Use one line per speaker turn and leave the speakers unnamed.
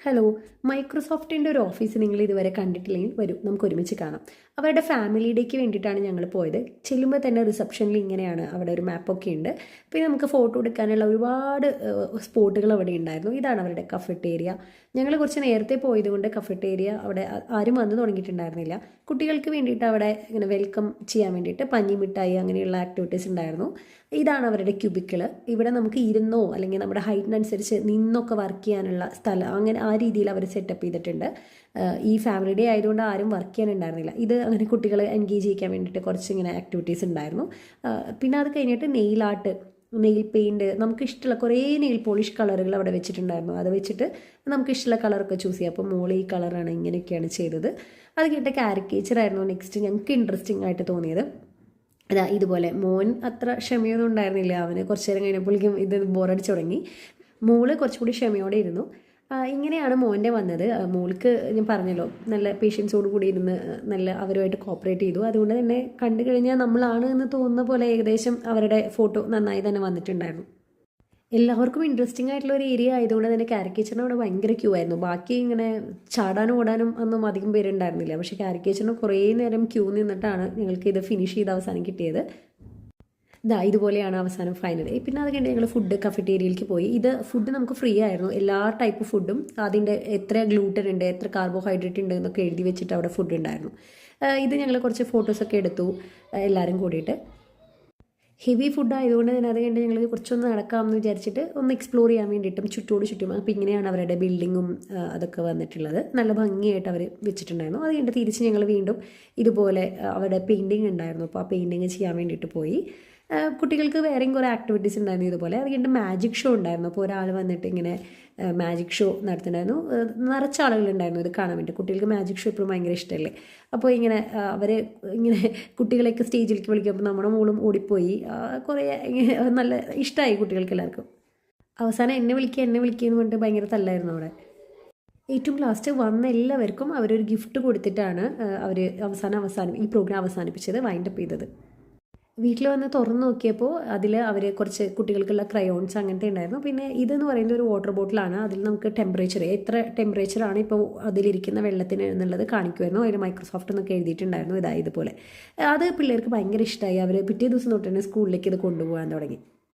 Hello, മൈക്രോസോഫ്റ്റിൻ്റെ ഒരു office നിങ്ങൾ ഇതുവരെ കണ്ടിട്ടില്ലെങ്കിൽ വരൂ നമുക്ക് ഒരുമിച്ച് കാണാം. അവരുടെ ഫാമിലി ഡേക്ക് വേണ്ടിയിട്ടാണ് ഞങ്ങൾ പോയത്. ചെല്ലുമ്പോൾ തന്നെ റിസപ്ഷനിൽ ഇങ്ങനെയാണ്, അവിടെ ഒരു മാപ്പൊക്കെ ഉണ്ട്. പിന്നെ നമുക്ക് ഫോട്ടോ എടുക്കാനുള്ള ഒരുപാട് സ്പോട്ടുകൾ അവിടെ ഉണ്ടായിരുന്നു. ഇതാണ് അവരുടെ കഫറ്റേരിയ. ഞങ്ങൾ കുറച്ച് നേരത്തെ പോയതുകൊണ്ട് കഫറ്റേരിയ അവിടെ ആരും വന്നു തുടങ്ങിയിട്ടുണ്ടായിരുന്നില്ല. കുട്ടികൾക്ക് വേണ്ടിയിട്ട് അവിടെ ഇങ്ങനെ വെൽക്കം ചെയ്യാൻ വേണ്ടിയിട്ട് പഞ്ഞി മിഠായി അങ്ങനെയുള്ള ആക്ടിവിറ്റീസ് ഉണ്ടായിരുന്നു. ഇതാണ് അവരുടെ ക്യൂബിക്കിള്. ഇവിടെ നമുക്ക് ഇരുന്നോ അല്ലെങ്കിൽ നമ്മുടെ ഹൈറ്റിനനുസരിച്ച് നിന്നൊക്കെ വർക്ക് ചെയ്യാനുള്ള സ്ഥലം, അങ്ങനെ ആ രീതിയിൽ അവർ സെറ്റപ്പ് ചെയ്തിട്ടുണ്ട്. ഈ ഫാമിലി ഡേ ആയതുകൊണ്ട് ആരും വർക്ക് ചെയ്യാനുണ്ടായിരുന്നില്ല. ഇത് അങ്ങനെ കുട്ടികളെ എൻഗേജ് ചെയ്യിക്കാൻ വേണ്ടിയിട്ട് കുറച്ച് ഇങ്ങനെ ആക്ടിവിറ്റീസ് ഉണ്ടായിരുന്നു. പിന്നെ അത് കഴിഞ്ഞിട്ട് നെയിൽ ആർട്ട്, നെയിൽ പെയിൻറ്റ്, നമുക്ക് ഇഷ്ടമുള്ള കുറേ നെയിൽ പോളിഷ് കളറുകൾ അവിടെ വെച്ചിട്ടുണ്ടായിരുന്നു. അത് വെച്ചിട്ട് നമുക്ക് ഇഷ്ടമുള്ള കളറൊക്കെ ചൂസ് ചെയ്യാം. അപ്പോൾ മോൾ ഈ കളറാണ്, ഇങ്ങനെയൊക്കെയാണ് ചെയ്തത്. അത് കേട്ട കാരിക്കേച്ചറായിരുന്നു നെക്സ്റ്റ് ഞങ്ങൾക്ക് ഇൻട്രസ്റ്റിംഗ് ആയിട്ട് തോന്നിയത്. അതാ ഇതുപോലെ മോൻ അത്ര ക്ഷമയൊന്നും ഉണ്ടായിരുന്നില്ല. അവന് കുറച്ച് നേരം കഴിഞ്ഞപ്പോഴേക്കും ഇത് ബോറടിച്ച് തുടങ്ങി. മോള് കുറച്ചുകൂടി ക്ഷമയോടെ ഇരുന്നു. ഇങ്ങനെയാണ് മോൻ്റെ വന്നത്. മോൾക്ക് ഞാൻ പറഞ്ഞല്ലോ, നല്ല പേഷ്യൻസോട് കൂടി ഇരുന്ന് നല്ല അവരുമായിട്ട് കോപ്പറേറ്റ് ചെയ്തു. അതുകൊണ്ട് തന്നെ കണ്ടു കഴിഞ്ഞാൽ നമ്മളാണ് എന്ന് തോന്നുന്ന പോലെ ഏകദേശം അവരുടെ ഫോട്ടോ നന്നായി തന്നെ വന്നിട്ടുണ്ടായിരുന്നു. എല്ലാവർക്കും ഇൻട്രസ്റ്റിംഗ് ആയിട്ടുള്ള ഒരു ഏരിയ ആയതുകൊണ്ട് തന്നെ കാരിക്കേച്ചറിന് അവിടെ ഭയങ്കര ക്യൂ ആയിരുന്നു. ബാക്കി ഇങ്ങനെ ചാടാനും ഓടാനും ഒന്നും അധികം പേരുണ്ടായിരുന്നില്ല. പക്ഷേ കാരിക്കേച്ചറിന് കുറേ നേരം ക്യൂ നിന്നിട്ടാണ് ഞങ്ങൾക്ക് ഇത് ഫിനിഷ് ചെയ്ത് അവസാനം കിട്ടിയത്. ഇതുപോലെയാണ് അവസാനം ഫൈനൽ. പിന്നെ അത് കഴിഞ്ഞ് ഞങ്ങൾ ഫുഡ് കഫറ്റേരിയയിലേക്ക് പോയി. ഇത് ഫുഡ് നമുക്ക് ഫ്രീ ആയിരുന്നു. എല്ലാ ടൈപ്പ് ഫുഡും അതിൻ്റെ എത്ര ഗ്ലൂട്ടൻ ഉണ്ട്, എത്ര കാർബോഹൈഡ്രേറ്റ് ഉണ്ട് എന്നൊക്കെ എഴുതി വെച്ചിട്ട് അവിടെ ഫുഡ് ഉണ്ടായിരുന്നു. ഇത് ഞങ്ങൾ കുറച്ച് ഫോട്ടോസൊക്കെ എടുത്തു എല്ലാവരും കൂടിയിട്ട്. ഹെവി ഫുഡ് ആയതുകൊണ്ട് തന്നെ അത് കഴിഞ്ഞ് ഞങ്ങൾ കുറച്ചൊന്ന് നടക്കാമെന്ന് വിചാരിച്ചിട്ട് ഒന്ന് എക്സ്പ്ലോർ ചെയ്യാൻ വേണ്ടിയിട്ടും ചുറ്റോട് ചുറ്റും. അപ്പോൾ ഇങ്ങനെയാണ് അവരുടെ ബിൽഡിങ്ങും അതൊക്കെ വന്നിട്ടുള്ളത്. നല്ല ഭംഗിയായിട്ട് അവർ വെച്ചിട്ടുണ്ടായിരുന്നു. അത് കഴിഞ്ഞിട്ട് തിരിച്ച് ഞങ്ങൾ വീണ്ടും ഇതുപോലെ അവരുടെ പെയിൻറ്റിങ് ഉണ്ടായിരുന്നു. അപ്പോൾ ആ പെയിൻറ്റിങ് ചെയ്യാൻ വേണ്ടിയിട്ട് പോയി. കുട്ടികൾക്ക് വേറെയും കുറേ ആക്ടിവിറ്റീസ് ഉണ്ടായിരുന്നു ഇതുപോലെ. അത് കഴിഞ്ഞിട്ട് മാജിക് ഷോ ഉണ്ടായിരുന്നു. അപ്പോൾ ഒരാൾ വന്നിട്ട് ഇങ്ങനെ മാജിക് ഷോ നടത്തുന്നുണ്ടായിരുന്നു. നിറച്ച ആളുകളുണ്ടായിരുന്നു ഇത് കാണാൻ വേണ്ടി. കുട്ടികൾക്ക് മാജിക് ഷോ എപ്പോഴും ഭയങ്കര ഇഷ്ടമല്ലേ. അപ്പോൾ ഇങ്ങനെ അവർ ഇങ്ങനെ കുട്ടികളെയൊക്കെ സ്റ്റേജിലേക്ക് വിളിക്കും. അപ്പോൾ നമ്മുടെ മോളും ഓടിപ്പോയി. കുറേ നല്ല ഇഷ്ടമായി കുട്ടികൾക്ക് എല്ലാവർക്കും. അവസാനം എന്നെ വിളിക്കുക എന്ന് പറഞ്ഞിട്ട് ഭയങ്കര തല്ലായിരുന്നു അവിടെ. ഏറ്റവും ലാസ്റ്റ് വന്ന എല്ലാവർക്കും അവരൊരു ഗിഫ്റ്റ് കൊടുത്തിട്ടാണ് അവർ അവസാനം ഈ പ്രോഗ്രാം അവസാനിപ്പിച്ചത്, വൈൻഡപ്പ് ചെയ്തത്. വീട്ടിൽ വന്ന് തുറന്ന് നോക്കിയപ്പോൾ അതിൽ അവർ കുറച്ച് കുട്ടികൾക്കുള്ള ക്രയോൺസ് അങ്ങനത്തെ ഉണ്ടായിരുന്നു. പിന്നെ ഇതെന്ന് പറയുന്നത് ഒരു വാട്ടർ ബോട്ടിലാണ്. അതിൽ നമുക്ക് എത്ര ടെമ്പറേച്ചറാണ് ഇപ്പോൾ അതിലിരിക്കുന്ന വെള്ളത്തിന് എന്നുള്ളത് കാണിക്കുമായിരുന്നു. അതിൽ മൈക്രോസോഫ്റ്റ് എന്നൊക്കെ എഴുതിയിട്ടുണ്ടായിരുന്നു. ഇതുപോലെ അത് പിള്ളേർക്ക് ഭയങ്കര ഇഷ്ടമായി. അവർ പിറ്റേ ദിവസം തൊട്ട് തന്നെ സ്കൂളിലേക്ക് ഇത് കൊണ്ടുപോകാൻ തുടങ്ങി.